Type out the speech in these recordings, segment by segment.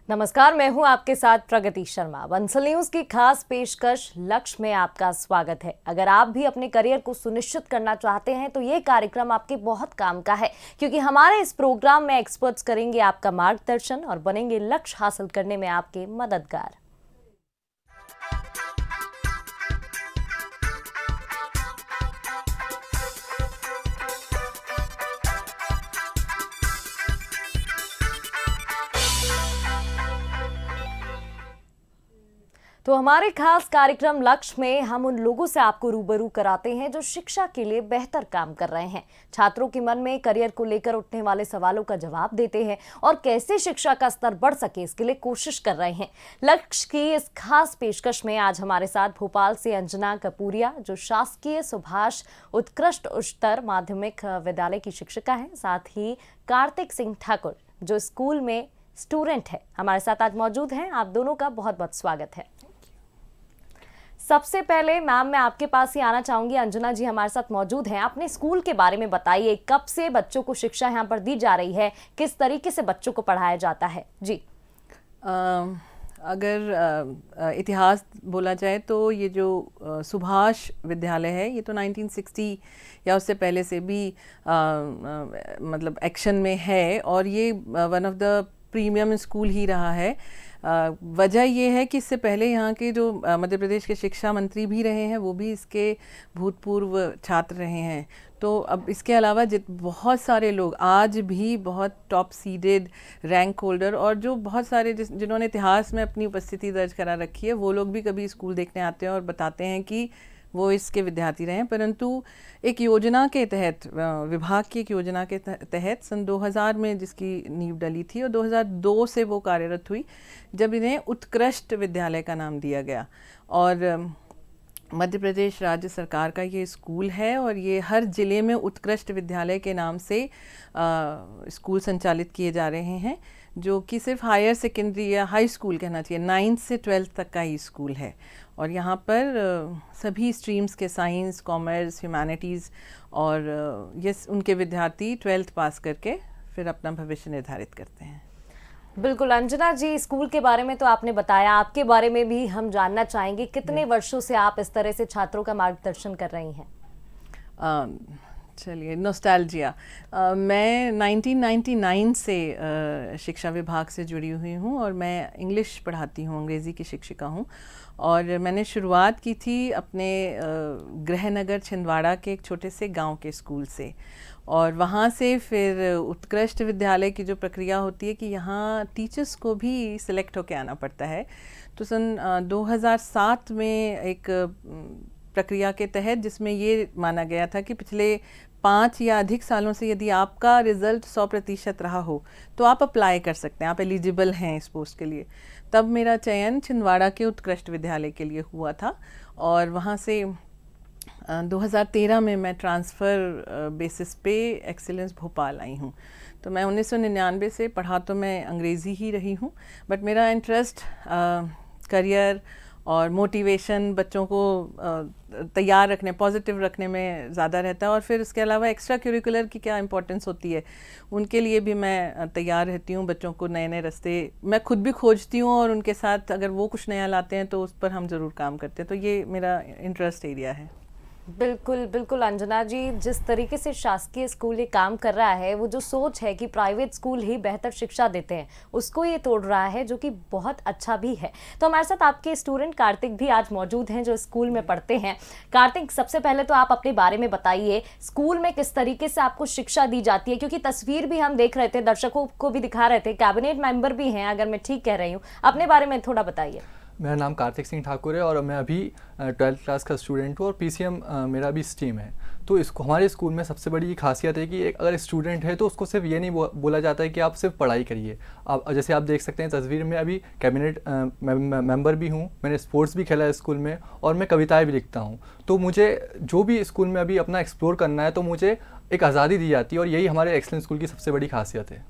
नमस्कार, मैं हूं आपके साथ प्रगति शर्मा। बंसल न्यूज की खास पेशकश लक्ष्य में आपका स्वागत है। अगर आप भी अपने करियर को सुनिश्चित करना चाहते हैं तो ये कार्यक्रम आपके बहुत काम का है, क्योंकि हमारे इस प्रोग्राम में एक्सपर्ट्स करेंगे आपका मार्गदर्शन और बनेंगे लक्ष्य हासिल करने में आपके मददगार। तो हमारे खास कार्यक्रम लक्ष्य में हम उन लोगों से आपको रूबरू कराते हैं जो शिक्षा के लिए बेहतर काम कर रहे हैं, छात्रों के मन में करियर को लेकर उठने वाले सवालों का जवाब देते हैं और कैसे शिक्षा का स्तर बढ़ सके इसके लिए कोशिश कर रहे हैं। लक्ष्य की इस खास पेशकश में आज हमारे साथ भोपाल से अंजना कपूरिया, जो शासकीय सुभाष उत्कृष्ट उच्चतर माध्यमिक विद्यालय की शिक्षिका है, साथ ही कार्तिक सिंह ठाकुर, जो स्कूल में स्टूडेंट है, हमारे साथ आज मौजूद हैं। आप दोनों का बहुत बहुत स्वागत है। सबसे पहले मैम, मैं आपके पास ही आना चाहूंगी। अंजना जी हमारे साथ मौजूद हैं। अपने स्कूल के बारे में बताइए, कब से बच्चों को शिक्षा यहाँ पर दी जा रही है, किस तरीके से बच्चों को पढ़ाया जाता है? जी। अगर इतिहास बोला जाए तो ये जो सुभाष विद्यालय है, ये तो 1960 या उससे पहले से भी मतलब एक्शन में है और ये one of the premium school ही रहा है। वजह ये है कि इससे पहले यहाँ के जो मध्य प्रदेश के शिक्षा मंत्री भी रहे हैं, वो भी इसके भूतपूर्व छात्र रहे हैं। तो अब इसके अलावा बहुत सारे लोग आज भी बहुत टॉप सीडेड रैंक होल्डर और जो बहुत सारे जिन्होंने इतिहास में अपनी उपस्थिति दर्ज करा रखी है, वो लोग भी कभी स्कूल देखने आते हैं और बताते हैं कि वो इसके विद्यार्थी रहे हैं। परंतु एक योजना के तहत, विभाग की एक योजना के तहत सन 2000 में जिसकी नींव डली थी और 2002 से वो कार्यरत हुई, जब इन्हें उत्कृष्ट विद्यालय का नाम दिया गया। और मध्य प्रदेश राज्य सरकार का ये स्कूल है और ये हर ज़िले में उत्कृष्ट विद्यालय के नाम से स्कूल संचालित किए जा रहे हैं, जो कि सिर्फ हायर सेकेंडरी या हाई स्कूल कहना चाहिए, 9th से 12th तक का ही स्कूल है। और यहाँ पर सभी स्ट्रीम्स के साइंस, कॉमर्स, ह्यूमैनिटीज़ और ये उनके विद्यार्थी 12th पास करके फिर अपना भविष्य निर्धारित करते हैं। बिल्कुल। अंजना जी, स्कूल के बारे में तो आपने बताया, आपके बारे में भी हम जानना चाहेंगे। कितने वर्षों से आप इस तरह से छात्रों का मार्गदर्शन कर रही हैं? चलिए, नॉस्टैल्जिया। मैं 1999 से शिक्षा विभाग से जुड़ी हुई हूँ और मैं इंग्लिश पढ़ाती हूँ, अंग्रेज़ी की शिक्षिका हूँ। और मैंने शुरुआत की थी अपने गृहनगर छिंदवाड़ा के एक छोटे से गांव के स्कूल से, और वहाँ से फिर उत्कृष्ट विद्यालय की जो प्रक्रिया होती है कि यहाँ टीचर्स को भी सिलेक्ट होकर आना पड़ता है। तो सन 2007 में एक प्रक्रिया के तहत, जिसमें ये माना गया था कि पिछले 5 या अधिक सालों से यदि आपका रिज़ल्ट 100% रहा हो तो आप अप्लाई कर सकते हैं, आप एलिजिबल हैं इस पोस्ट के लिए। तब मेरा चयन छिंदवाड़ा के उत्कृष्ट विद्यालय के लिए हुआ था और वहाँ से 2013 में मैं ट्रांसफ़र बेसिस पे एक्सीलेंस भोपाल आई हूँ। तो मैं 1999 से पढ़ा तो मैं अंग्रेज़ी ही रही हूँ, बट मेरा इंटरेस्ट करियर और मोटिवेशन, बच्चों को तैयार रखने, पॉजिटिव रखने में ज़्यादा रहता है। और फिर इसके अलावा एक्स्ट्रा करिकुलर की क्या इंपॉर्टेंस होती है, उनके लिए भी मैं तैयार रहती हूँ। बच्चों को नए नए रास्ते मैं खुद भी खोजती हूँ और उनके साथ अगर वो कुछ नया लाते हैं तो उस पर हम ज़रूर काम करते हैं। तो ये मेरा इंटरेस्ट एरिया है। बिल्कुल बिल्कुल अंजना जी, जिस तरीके से शासकीय स्कूल ये काम कर रहा है, वो जो सोच है कि प्राइवेट स्कूल ही बेहतर शिक्षा देते हैं, उसको ये तोड़ रहा है, जो कि बहुत अच्छा भी है। तो हमारे साथ आपके स्टूडेंट कार्तिक भी आज मौजूद हैं, जो स्कूल में पढ़ते हैं। कार्तिक, सबसे पहले तो आप अपने बारे में बताइए, स्कूल में किस तरीके से आपको शिक्षा दी जाती है, क्योंकि तस्वीर भी हम देख रहे थे, दर्शकों को भी दिखा रहे थे, कैबिनेट मेंबर भी हैं, अगर मैं ठीक कह रही हूँ। अपने बारे में थोड़ा बताइए। मेरा नाम कार्तिक सिंह ठाकुर है और मैं अभी 12th क्लास का स्टूडेंट हूँ और PCM मेरा भी स्ट्रीम है। तो इसको हमारे स्कूल में सबसे बड़ी खासियत है कि एक अगर स्टूडेंट है तो उसको सिर्फ ये नहीं बोला जाता है कि आप सिर्फ पढ़ाई करिए। आप जैसे आप देख सकते हैं तस्वीर में, अभी कैबिनेट मेंबर भी हूँ, मैंने स्पोर्ट्स भी खेला है स्कूल में और मैं कविताएँ भी लिखता हूँ। तो मुझे जो भी स्कूल में अभी अपना एक्सप्लोर करना है तो मुझे एक आज़ादी दी जाती है और यही हमारे एक्सीलेंस स्कूल की सबसे बड़ी खासियत है।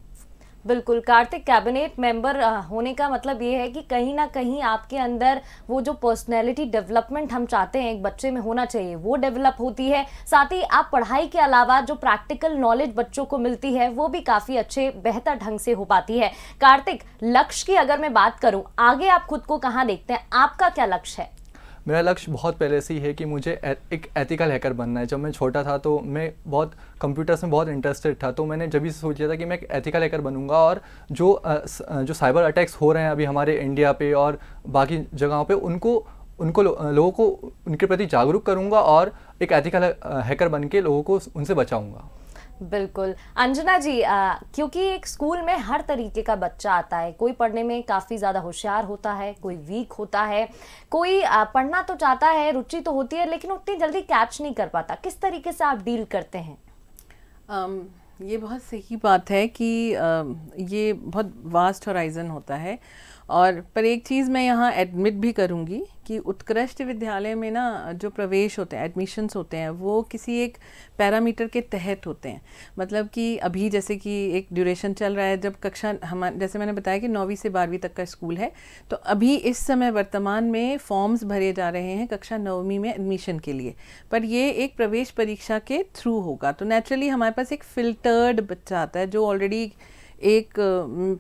बिल्कुल कार्तिक, कैबिनेट मेंबर होने का मतलब ये है कि कहीं ना कहीं आपके अंदर वो जो पर्सनैलिटी डेवलपमेंट हम चाहते हैं एक बच्चे में होना चाहिए वो डेवलप होती है। साथ ही आप पढ़ाई के अलावा जो प्रैक्टिकल नॉलेज बच्चों को मिलती है वो भी काफ़ी अच्छे बेहतर ढंग से हो पाती है। कार्तिक, लक्ष्य की अगर मैं बात करूं, आगे आप खुद को कहाँ देखते हैं, आपका क्या लक्ष्य है? मेरा लक्ष्य बहुत पहले से ही है कि मुझे एक एथिकल हैकर बनना है। जब मैं छोटा था तो मैं बहुत कंप्यूटर्स में बहुत इंटरेस्टेड था, तो मैंने जब भी सोचा था कि मैं एक एथिकल हैकर बनूंगा और जो साइबर अटैक्स हो रहे हैं अभी हमारे इंडिया पे और बाकी जगहों पे लोगों को उनके प्रति जागरूक करूंगा और एक एथिकल हैकर बन के लोगों को उनसे बचाऊंगा। बिल्कुल। अंजना जी, क्योंकि एक स्कूल में हर तरीके का बच्चा आता है, कोई पढ़ने में काफ़ी ज़्यादा होशियार होता है, कोई वीक होता है, कोई पढ़ना तो चाहता है, रुचि तो होती है लेकिन उतनी जल्दी कैच नहीं कर पाता। किस तरीके से आप डील करते हैं? ये बहुत सही बात है कि ये बहुत वास्ट होराइज़न होता है। और पर एक चीज़ मैं यहाँ एडमिट भी करूँगी कि उत्कृष्ट विद्यालय में ना जो प्रवेश होते हैं, एडमिशन्स होते हैं, वो किसी एक पैरामीटर के तहत होते हैं। मतलब कि अभी जैसे कि एक ड्यूरेशन चल रहा है, जब कक्षा जैसे मैंने बताया कि 9वीं से 12वीं तक का स्कूल है, तो अभी इस समय वर्तमान में फॉर्म्स भरे जा रहे हैं कक्षा 9वीं में एडमिशन के लिए, पर ये एक प्रवेश परीक्षा के थ्रू होगा। तो नेचुरली हमारे पास एक फ़िल्टर्ड बच्चा आता है जो ऑलरेडी एक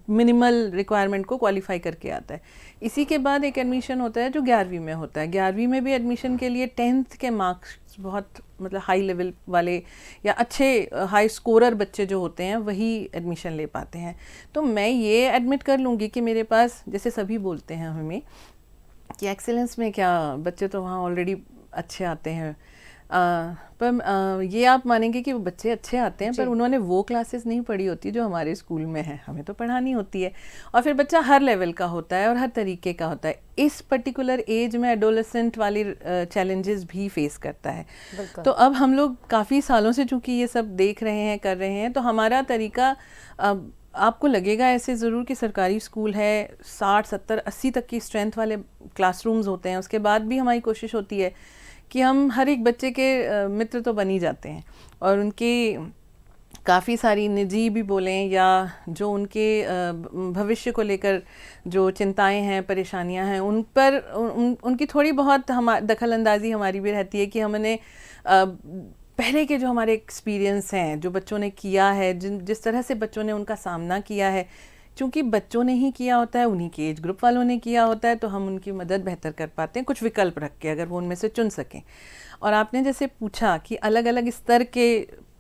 मिनिमल रिक्वायरमेंट को क्वालिफाई करके आता है। इसी के बाद एक एडमिशन होता है जो 11वीं में होता है। 11वीं में भी एडमिशन के लिए 10th के मार्क्स बहुत मतलब हाई लेवल वाले या अच्छे हाई स्कोरर बच्चे जो होते हैं वही एडमिशन ले पाते हैं। तो मैं ये एडमिट कर लूँगी कि मेरे पास, जैसे सभी बोलते हैं हमें कि एक्सेलेंस में क्या, बच्चे तो वहाँ ऑलरेडी अच्छे आते हैं, पर ये आप मानेंगे कि वो बच्चे अच्छे आते हैं पर उन्होंने वो क्लासेस नहीं पढ़ी होती जो हमारे स्कूल में है, हमें तो पढ़ानी होती है। और फिर बच्चा हर लेवल का होता है और हर तरीके का होता है। इस पर्टिकुलर एज में एडोलेसेंट वाली चैलेंजेस भी फेस करता है। तो अब हम लोग काफ़ी सालों से चूँकि ये सब देख रहे हैं, कर रहे हैं, तो हमारा तरीका, आपको लगेगा ऐसे ज़रूर कि सरकारी स्कूल है, 60, 70, 80 तक की स्ट्रेंथ वाले क्लासरूम्स होते हैं, उसके बाद भी हमारी कोशिश होती है कि हम हर एक बच्चे के मित्र तो बन ही जाते हैं और उनकी काफ़ी सारी निजी भी बोलें या जो उनके भविष्य को लेकर जो चिंताएं हैं, परेशानियां हैं, उन पर उनकी थोड़ी बहुत दखल अंदाजी हमारी भी रहती है कि हमने पहले के जो हमारे एक्सपीरियंस हैं, जो बच्चों ने किया है, जिस तरह से बच्चों ने उनका सामना किया है, चूँकि बच्चों ने ही किया होता है, उन्हीं के एज ग्रुप वालों ने किया होता है, तो हम उनकी मदद बेहतर कर पाते हैं कुछ विकल्प रख के, अगर वो उनमें से चुन सकें। और आपने जैसे पूछा कि अलग अलग स्तर के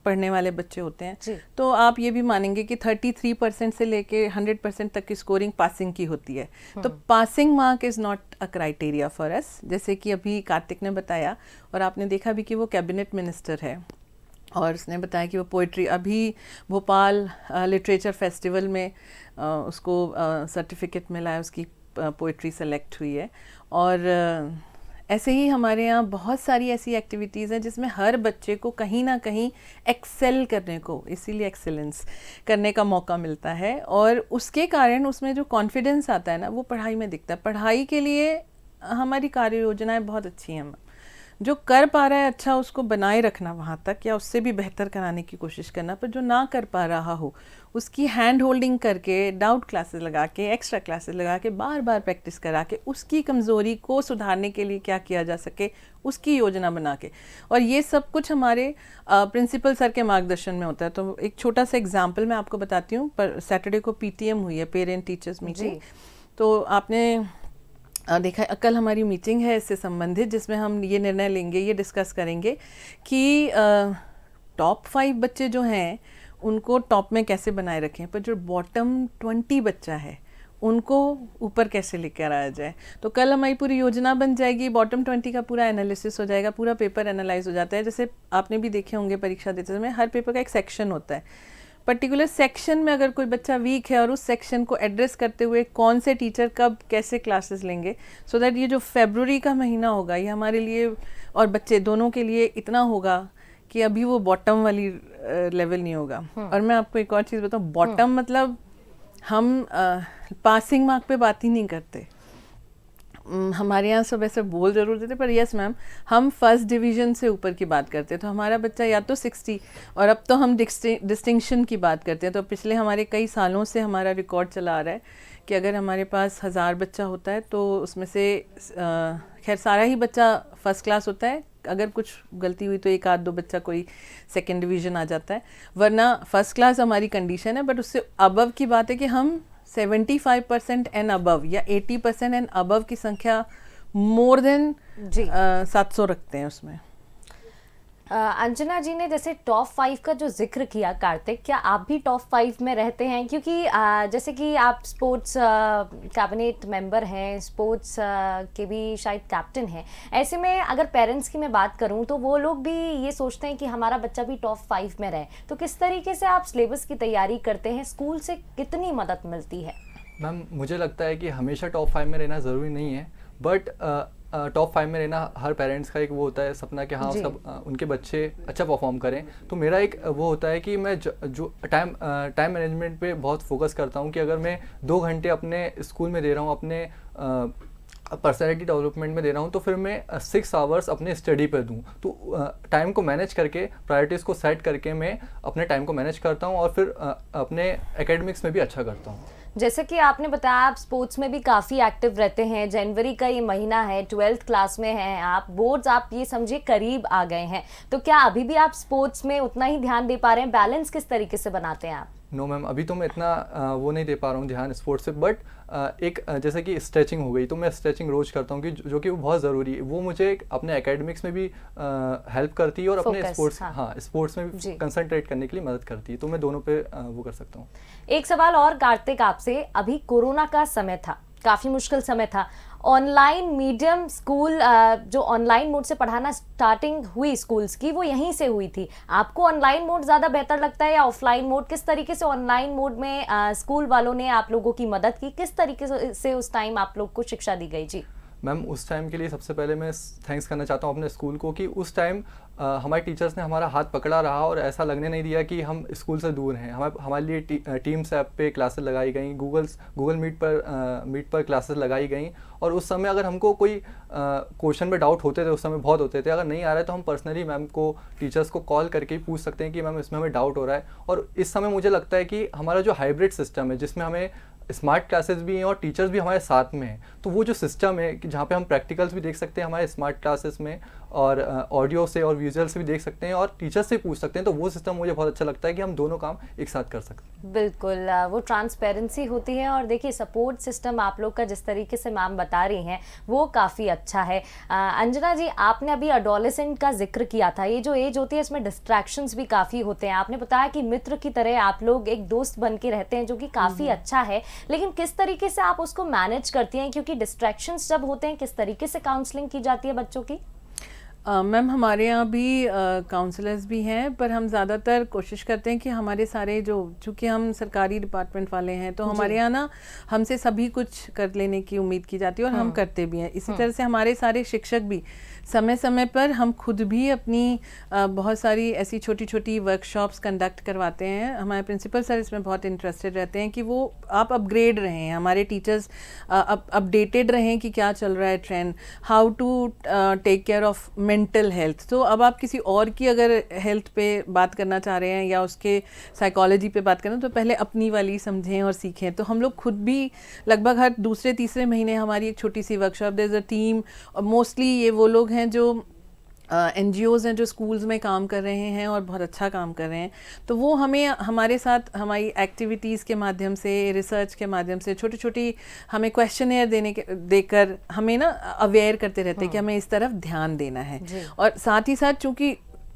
पढ़ने वाले बच्चे होते हैं, तो आप ये भी मानेंगे कि 33% से लेके 100% तक की स्कोरिंग पासिंग की होती है। तो passing mark is not a criteria for us. जैसे कि अभी कार्तिक ने बताया और आपने देखा भी कि वो कैबिनेट मिनिस्टर है और उसने बताया कि वो पोइट्री, अभी भोपाल लिटरेचर फेस्टिवल में उसको सर्टिफिकेट मिला है, उसकी पोइट्री सेलेक्ट हुई है। और ऐसे ही हमारे यहाँ बहुत सारी ऐसी एक्टिविटीज़ हैं जिसमें हर बच्चे को कहीं ना कहीं एक्सेल करने को, इसीलिए एक्सेलेंस करने का मौका मिलता है और उसके कारण उसमें जो कॉन्फिडेंस आता है ना, वो पढ़ाई में दिखता है। पढ़ाई के लिए हमारी कार्य योजनाएँ बहुत अच्छी हैं। जो कर पा रहा है अच्छा, उसको बनाए रखना वहाँ तक या उससे भी बेहतर कराने की कोशिश करना, पर जो ना कर पा रहा हो उसकी हैंड होल्डिंग करके, डाउट क्लासेस लगा के, एक्स्ट्रा क्लासेस लगा के, बार बार प्रैक्टिस करा के उसकी कमज़ोरी को सुधारने के लिए क्या किया जा सके उसकी योजना बना के। और ये सब कुछ हमारे प्रिंसिपल सर के मार्गदर्शन में होता है। तो एक छोटा सा एग्जाम्पल मैं आपको बताती हूँ। पर सैटरडे को PTM हुई है, पेरेंट टीचर्स मीटिंग, तो आपने देखा कल हमारी मीटिंग है इससे संबंधित, जिसमें हम ये निर्णय लेंगे, ये डिस्कस करेंगे कि टॉप 5 बच्चे जो हैं उनको टॉप में कैसे बनाए रखें, पर जो बॉटम 20 बच्चा है उनको ऊपर कैसे लेकर आया जाए। तो कल हमारी पूरी योजना बन जाएगी, बॉटम 20 का पूरा एनालिसिस हो जाएगा, पूरा पेपर एनालाइज हो जाता है। जैसे आपने भी देखे होंगे परीक्षा देते समय हर पेपर का एक सेक्शन होता है, पर्टिकुलर सेक्शन में अगर कोई बच्चा वीक है और उस सेक्शन को एड्रेस करते हुए कौन से टीचर कब कैसे क्लासेस लेंगे, सो दैट ये जो फरवरी का महीना होगा ये हमारे लिए और बच्चे दोनों के लिए इतना होगा कि अभी वो बॉटम वाली लेवल नहीं होगा। और मैं आपको एक और चीज़ बताऊँ, बॉटम मतलब हम पासिंग मार्क पे बात ही नहीं करते, हमारे यहाँ सब ऐसे बोल जरूर देते, पर यस मैम, हम फर्स्ट डिवीज़न से ऊपर की बात करते हैं तो हमारा बच्चा या तो 60, और अब तो हम डिस्टिंक्शन की बात करते हैं। तो पिछले हमारे कई सालों से हमारा रिकॉर्ड चला आ रहा है कि अगर हमारे पास 1000 बच्चा होता है तो उसमें से खैर सारा ही बच्चा फर्स्ट क्लास होता है, अगर कुछ गलती हुई तो एक आध दो बच्चा कोई सेकेंड डिवीज़न आ जाता है, वरना फर्स्ट क्लास हमारी कंडीशन है। बट उससे अबव की बात है कि हम 75% एंड अबव या 80% एंड अबव की संख्या मोर देन 700 रखते हैं उसमें। अंजना जी ने जैसे टॉप 5 का जो जिक्र किया कार्तिक, क्या आप भी टॉप 5 में रहते हैं? क्योंकि जैसे कि आप स्पोर्ट्स कैबिनेट मेंबर हैं, स्पोर्ट्स के भी शायद कैप्टन हैं, ऐसे में अगर पेरेंट्स की मैं बात करूं तो वो लोग भी ये सोचते हैं कि हमारा बच्चा भी टॉप 5 में रहे। तो किस तरीके से आप सिलेबस की तैयारी करते हैं? स्कूल से कितनी मदद मिलती है? मैम मुझे लगता है कि हमेशा टॉप 5 में रहना ज़रूरी नहीं है, बट टॉप 5 में रहना हर पेरेंट्स का एक वो होता है सपना कि हाँ सब उनके बच्चे अच्छा परफॉर्म करें। तो मेरा एक वो होता है कि मैं जो टाइम मैनेजमेंट पे बहुत फोकस करता हूँ कि अगर मैं 2 घंटे अपने स्कूल में दे रहा हूँ, अपने पर्सनैलिटी डेवलपमेंट में दे रहा हूँ, तो फिर मैं 6 आवर्स अपने स्टडी पे दूँ। तो टाइम को मैनेज करके, प्रायोरिटीज़ को सेट करके मैं अपने टाइम को मैनेज करता हूँ और फिर अपने एकेडमिक्स में भी अच्छा करता हूँ। जैसे कि आपने बताया आप स्पोर्ट्स में भी काफ़ी एक्टिव रहते हैं, जनवरी का ये महीना है, 12th क्लास में हैं आप, बोर्ड्स आप ये समझिए करीब आ गए हैं, तो क्या अभी भी आप स्पोर्ट्स में उतना ही ध्यान दे पा रहे हैं? बैलेंस किस तरीके से बनाते हैं आप? नो मैम, अभी तो मैं इतना वो नहीं दे पा रहा हूँ ध्यान स्पोर्ट्स से, बट एक जैसे कि स्ट्रेचिंग हो गई तो मैं स्ट्रेचिंग रोज़ करता हूँ कि जो कि वो बहुत ज़रूरी है। वो मुझे अपने एकेडमिक्स में भी हेल्प करती है और अपने स्पोर्ट्स स्पोर्ट्स में भी कंसंट्रेट करने के लिए मदद करती है। तो मैं दोनों पे वो कर सकता हूँ। एक सवाल और कार्तिक आपसे, अभी कोरोना का समय था, काफ़ी मुश्किल समय था, ऑनलाइन मीडियम स्कूल जो ऑनलाइन मोड से पढ़ाना स्टार्टिंग हुई स्कूल्स की वो यहीं से हुई थी। आपको ऑनलाइन मोड ज़्यादा बेहतर लगता है या ऑफलाइन मोड? किस तरीके से ऑनलाइन मोड में स्कूल वालों ने आप लोगों की मदद की? किस तरीके से उस टाइम आप लोग को शिक्षा दी गई? जी मैम, उस टाइम के लिए सबसे पहले मैं थैंक्स करना चाहता हूँ अपने स्कूल को कि उस टाइम हमारे टीचर्स ने हमारा हाथ पकड़ा रहा और ऐसा लगने नहीं दिया कि हम स्कूल से दूर हैं। हमारे लिए टीम्स ऐप पे क्लासेस लगाई गई, गूगल मीट पर क्लासेस लगाई गई, और उस समय अगर हमको कोई क्वेश्चन में डाउट होते थे, उस समय बहुत होते थे, अगर नहीं आ रहा है तो हम पर्सनली मैम को, टीचर्स को कॉल करके ही पूछ सकते हैं कि मैम इसमें हमें डाउट हो रहा है। और इस समय मुझे लगता है कि हमारा जो हाइब्रिड सिस्टम है जिसमें हमें स्मार्ट क्लासेस भी हैं और टीचर्स भी हमारे साथ में हैं, तो वो जो सिस्टम है कि जहाँ पे हम प्रैक्टिकल्स भी देख सकते हैं हमारे स्मार्ट क्लासेस में, और ऑडियो से और विजुअल से भी देख सकते हैं और टीचर से पूछ सकते हैं, तो वो सिस्टम मुझे बहुत अच्छा लगता है कि हम दोनों काम एक साथ कर सकते हैं। बिल्कुल, वो ट्रांसपेरेंसी होती है। और देखिए सपोर्ट सिस्टम आप लोग का जिस तरीके से मैम बता रही हैं वो काफ़ी अच्छा है। अंजना जी, आपने अभी एडोलेसेंट का जिक्र किया था, ये जो एज होती है इसमें डिस्ट्रैक्शंस भी काफ़ी होते हैं। आपने बताया कि मित्र की तरह आप लोग एक दोस्त बन के रहते हैं, जो कि काफ़ी अच्छा है, लेकिन किस तरीके से आप उसको मैनेज करती हैं? क्योंकि डिस्ट्रैक्शंस जब होते हैं, किस तरीके से काउंसलिंग की जाती है बच्चों की? मैम, हमारे यहाँ भी काउंसलर्स भी हैं, पर हम ज़्यादातर कोशिश करते हैं कि हमारे सारे चूँकि हम सरकारी डिपार्टमेंट वाले हैं तो हमारे यहाँ ना हमसे सभी कुछ कर लेने की उम्मीद की जाती है और हम करते भी हैं। इसी तरह से हमारे सारे शिक्षक भी समय समय पर हम खुद भी अपनी बहुत सारी ऐसी छोटी छोटी वर्कशॉप्स कंडक्ट करवाते हैं। हमारे प्रिंसिपल सर इसमें बहुत इंटरेस्टेड रहते हैं कि वो आप अपग्रेड रहें, हमारे टीचर्स अपडेटेड रहें कि क्या चल रहा है trend, how to take care of mental health. तो अब आप किसी और की अगर हेल्थ पे बात करना चाह रहे हैं या उसके साइकोलॉजी पे बात करना, तो पहले अपनी वाली समझें और सीखें। तो हम लोग खुद भी लगभग हर दूसरे तीसरे महीने हमारी एक छोटी सी workshop, there is a team, और मोस्टली ये वो लोग हैं जो NGOs हैं जो स्कूल्स में काम कर रहे हैं और बहुत अच्छा काम कर रहे हैं। तो वो हमें हमारे साथ हमारी एक्टिविटीज़ के माध्यम से, रिसर्च के माध्यम से, छोटी छोटी हमें क्वेश्चनेयर देकर हमें ना अवेयर करते रहते हैं कि हमें इस तरफ ध्यान देना है। और साथ ही साथ चूँकि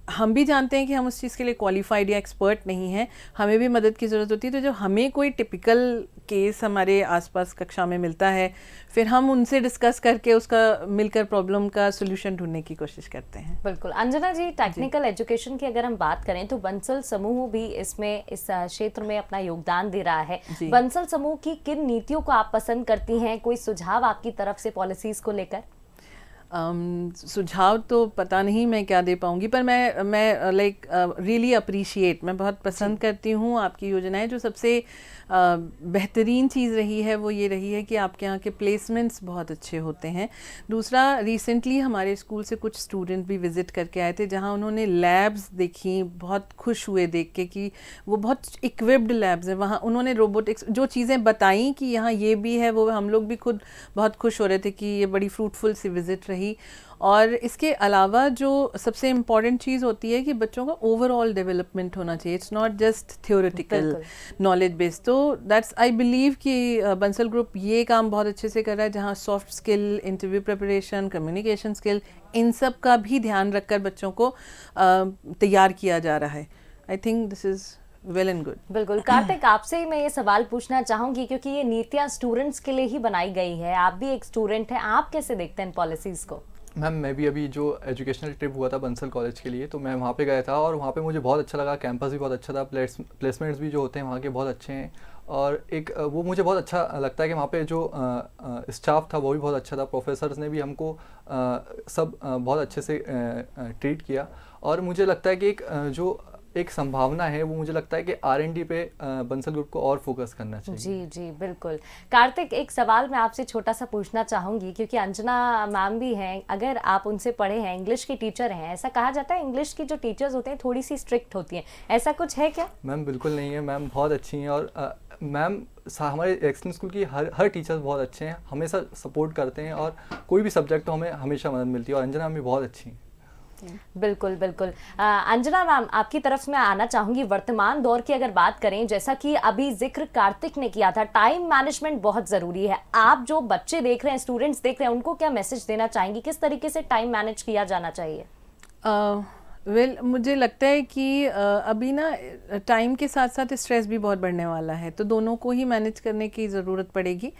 हम भी जानते हैं कि हम उस चीज़ के लिए क्वालिफाइड या एक्सपर्ट नहीं हैं, हमें भी मदद की ज़रूरत होती है। तो जब हमें कोई टिपिकल केस हमारे आसपास कक्षा में मिलता है, फिर हम उनसे डिस्कस करके उसका मिलकर प्रॉब्लम का सोल्यूशन ढूंढने की कोशिश करते हैं। बिल्कुल। अंजना जी, टेक्निकल एजुकेशन की अगर हम बात करें तो बंसल समूह भी इसमें इस क्षेत्र में अपना योगदान दे रहा है। बंसल समूह की किन नीतियों को आप पसंद करती हैं? कोई सुझाव आपकी तरफ से पॉलिसीज़ को लेकर? सुझाव तो पता नहीं मैं क्या दे पाऊंगी, पर मैं लाइक रियली अप्रिशिएट, मैं बहुत पसंद करती हूँ आपकी योजनाएं। जो सबसे बेहतरीन चीज़ रही है वो ये रही है कि आपके यहाँ के प्लेसमेंट्स बहुत अच्छे होते हैं। दूसरा, रिसेंटली हमारे स्कूल से कुछ स्टूडेंट भी विज़िट करके आए थे, जहाँ उन्होंने लैब्स देखी, बहुत खुश हुए देख के कि वो बहुत इक्विप्ड लैब्स हैं। वहाँ उन्होंने रोबोटिक्स जो चीज़ें बताई कि यहाँ ये भी है, वो हम लोग भी खुद बहुत खुश हो रहे थे कि ये बड़ी फ्रूटफुल सी विज़िट रही। और इसके अलावा जो सबसे इम्पॉर्टेंट चीज़ होती है कि बच्चों का ओवरऑल डेवलपमेंट होना चाहिए, it's not just theoretical knowledge based. तो दैट्स आई बिलीव कि बंसल ग्रुप ये काम बहुत अच्छे से कर रहा है, जहाँ soft skill, interview preparation, communication skill, इन सब का भी ध्यान रखकर बच्चों को तैयार किया जा रहा है। I think this is well and good. बिल्कुल। कार्तिक, आपसे मैं ये सवाल पूछना चाहूंगी क्योंकि ये नीतियाँ स्टूडेंट्स के लिए ही बनाई गई है, आप भी एक स्टूडेंट हैं, आप कैसे देखते हैं इन पॉलिसीज़ को? मैम, मैं भी अभी जो एजुकेशनल ट्रिप हुआ था बंसल कॉलेज के लिए, तो मैं वहाँ पे गया था और वहाँ पे मुझे बहुत अच्छा लगा। कैंपस भी बहुत अच्छा था, प्लेसमेंट्स भी जो होते हैं वहाँ के बहुत अच्छे हैं। और एक वो मुझे बहुत अच्छा लगता है कि वहाँ पे जो स्टाफ था वो भी बहुत अच्छा था। प्रोफेसर्स ने भी हमको सब बहुत अच्छे से ट्रीट किया। और मुझे लगता है कि जो एक संभावना है वो मुझे लगता है कि R&D पे बंसल ग्रुप को और फोकस करना चाहिए। जी जी बिल्कुल। कार्तिक, एक सवाल मैं आपसे छोटा सा पूछना चाहूँगी क्योंकि अंजना मैम भी हैं, अगर आप उनसे पढ़े हैं, इंग्लिश की टीचर हैं, ऐसा कहा जाता है इंग्लिश की जो टीचर्स होते हैं थोड़ी सी स्ट्रिक्ट होती हैं, ऐसा कुछ है क्या? मैम बिल्कुल नहीं है, मैम बहुत अच्छी हैं। और मैम हमारे एक्सेलेंस स्कूल की हर टीचर्स बहुत अच्छे हैं, हमेशा सपोर्ट करते हैं और कोई भी सब्जेक्ट हो हमें हमेशा मदद मिलती है। और अंजना मैम भी बहुत अच्छी हैं। बिल्कुल बिल्कुल। अंजना मैम, आपकी तरफ से मैं आना चाहूंगी। वर्तमान दौर की अगर बात करें, जैसा कि अभी जिक्र कार्तिक ने किया था, टाइम मैनेजमेंट बहुत ज़रूरी है। आप जो बच्चे देख रहे हैं, स्टूडेंट्स देख रहे हैं, उनको क्या मैसेज देना चाहेंगी? किस तरीके से टाइम मैनेज किया जाना चाहिए? मुझे लगता है कि अभी ना टाइम के साथ साथ स्ट्रेस भी बहुत बढ़ने वाला है, तो दोनों को ही मैनेज करने की ज़रूरत पड़ेगी।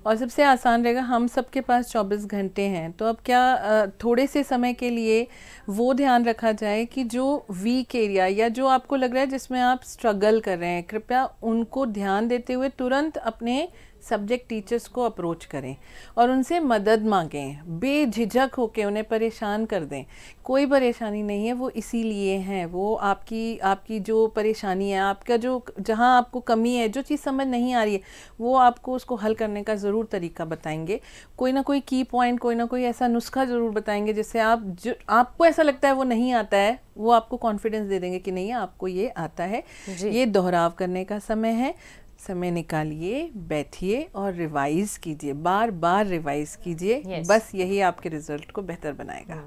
और सबसे आसान रहेगा, हम सबके पास 24 घंटे हैं, तो अब क्या थोड़े से समय के लिए वो ध्यान रखा जाए कि जो वीक एरिया या जो आपको लग रहा है जिसमें आप स्ट्रगल कर रहे हैं, कृपया उनको ध्यान देते हुए तुरंत अपने सब्जेक्ट टीचर्स को अप्रोच करें और उनसे मदद मांगें, बेझिझक होकर उन्हें परेशान कर दें। कोई परेशानी नहीं है, वो इसीलिए हैं, वो आपकी जो परेशानी है, आपका जो जहाँ आपको कमी है, जो चीज़ समझ नहीं आ रही है, वो आपको उसको हल करने का ज़रूर तरीका बताएंगे। कोई ना कोई की पॉइंट, कोई ना कोई ऐसा नुस्खा ज़रूर बताएंगे जिससे आपको ऐसा लगता है वो नहीं आता है, वो आपको कॉन्फिडेंस दे देंगे कि नहीं आपको ये आता है। ये दोहराव करने का समय है, समय निकालिए, बैठिए और रिवाइज कीजिए, बार बार रिवाइज कीजिए। बस यही आपके रिजल्ट को बेहतर बनाएगा।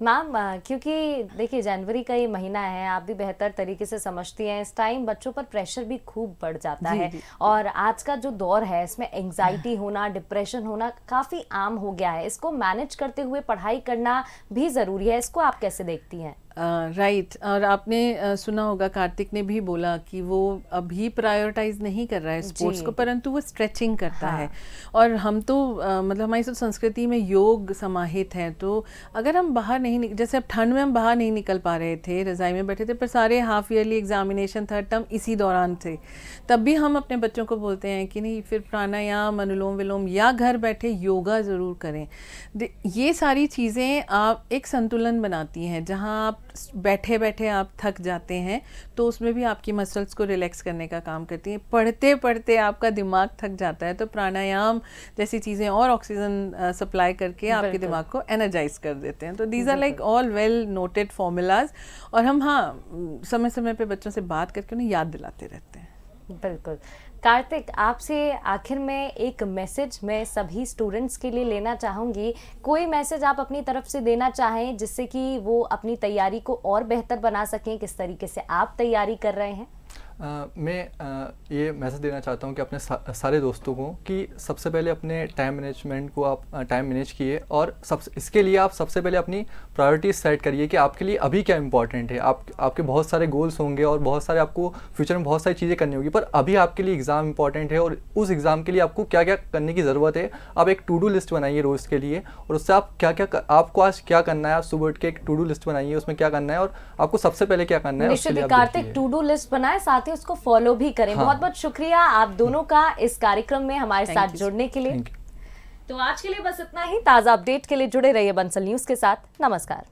मैम, क्योंकि देखिए जनवरी का ये महीना है, आप भी बेहतर तरीके से समझती हैं, इस टाइम बच्चों पर प्रेशर भी खूब बढ़ जाता है। और आज का जो दौर है इसमें एंग्जाइटी होना, डिप्रेशन होना काफ़ी आम हो गया है। इसको मैनेज करते हुए पढ़ाई करना भी ज़रूरी है, इसको आप कैसे देखती हैं? राइट। और आपने सुना होगा, कार्तिक ने भी बोला कि वो अभी प्रायोरिटाइज नहीं कर रहा है स्पोर्ट्स को, परंतु वो स्ट्रेचिंग करता है। और हम तो मतलब हमारी सब संस्कृति में योग समाहित है, तो अगर हम बाहर नहीं, जैसे अब ठंड में हम बाहर नहीं निकल पा रहे थे, रज़ाई में बैठे थे, पर सारे half yearly examination, third term इसी दौरान थे, तब भी हम अपने बच्चों को बोलते हैं कि नहीं, फिर प्राणायाम, अनुलोम विलोम या घर बैठे योगा ज़रूर करें। ये सारी चीज़ें आप एक संतुलन बनाती हैं, जहाँ आप बैठे बैठे आप थक जाते हैं तो उसमें भी आपकी मसल्स को रिलैक्स करने का काम करती हैं। पढ़ते पढ़ते आपका दिमाग थक जाता है तो प्राणायाम जैसी चीज़ें और ऑक्सीजन सप्लाई करके आपके दिमाग को एनर्जाइज कर देते हैं। तो these are like all well noted formulas, और हम समय समय पे बच्चों से बात करके उन्हें याद दिलाते रहते हैं। बिल्कुल। कार्तिक, आपसे आखिर में एक मैसेज मैं सभी स्टूडेंट्स के लिए लेना चाहूँगी। कोई मैसेज आप अपनी तरफ से देना चाहें जिससे कि वो अपनी तैयारी को और बेहतर बना सकें? किस तरीके से आप तैयारी कर रहे हैं? मैं ये मैसेज देना चाहता हूँ कि अपने सारे दोस्तों को कि सबसे पहले अपने टाइम मैनेजमेंट को आप टाइम मैनेज किए, और इसके लिए आप सबसे पहले अपनी प्रायोरिटीज सेट करिए कि आपके लिए अभी क्या इंपॉर्टेंट है। आपके बहुत सारे गोल्स होंगे और बहुत सारे आपको फ्यूचर में बहुत सारी चीज़ें करनी होगी, पर अभी आपके लिए एग्ज़ाम इंपॉर्टेंट है और उस एग्ज़ाम के लिए आपको क्या क्या करने की ज़रूरत है। आप एक टू डू लिस्ट बनाइए रोज़ के लिए, और उससे आप आपको आज क्या करना है, आप सुबह उठ के एक टू डू लिस्ट बनाइए, उसमें क्या करना है और आपको सबसे पहले क्या करना है। निश्चित ही कार्तिक, टू डू लिस्ट बनाए, साथ ही उसको फॉलो भी करें। बहुत बहुत शुक्रिया आप दोनों का इस कार्यक्रम में हमारे साथ जुड़ने के लिए। तो आज के लिए बस इतना ही। ताज़ा अपडेट के लिए जुड़े रहिए बंसल न्यूज़ के साथ। नमस्कार।